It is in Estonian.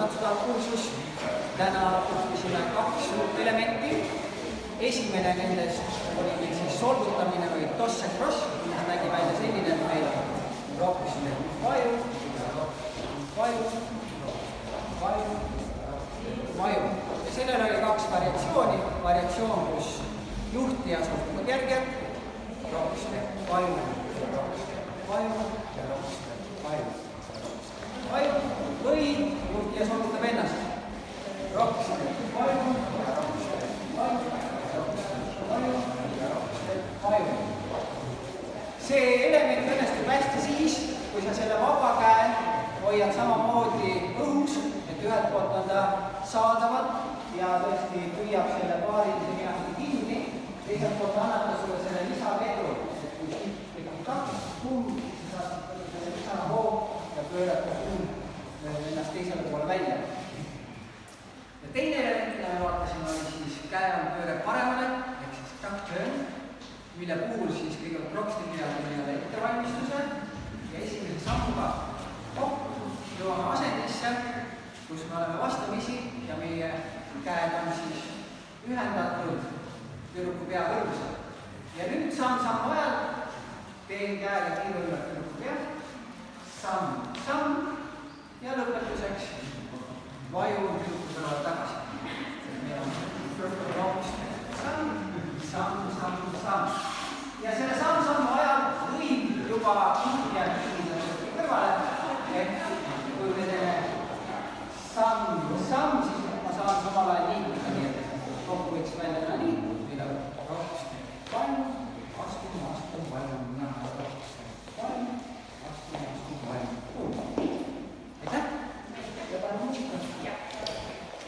natsionaalkuulsus. Täna tutvusime 2 suurt elementi. Esimene nendest oli meil siis solgutamine või toss and cross, mis nägi välja selline, et meil rohkusime vaju, vaju. Ja sellel oli 2 variatsiooni. Variatsioon, kus juhtija solgutab järgi, rohkusime vaju, vaju, või juhtija solgutab ennast. Rohkusime vaju. See element õnnestub hästi siis, kui sa selle vaba käe hoiad samamoodi õhus, et ühelt poolt on ta saadaval ja tõesti püüab selle paarilise kenasti kinni, teiselt poolt annab ta sulle selle lisavedu, et kui tekib 2 kumm, siis saad selle lisahoo ja pöörata kumm ennast teisele poole välja. Ja teine element, mida me vaatasime, oli siis käe on pööre paremale, ehk siis tuck turn, mille puhul siis kõigepealt proksti peale ettevalmistuse ja esimese sammuga jõuame asendisse, kus me oleme vastamisi ja meie käed on siis ühendatud tüdruku pea kõrgusel. Ja nüüd samm ajal teen käega kiirõlvalt tüdruku pea, samm,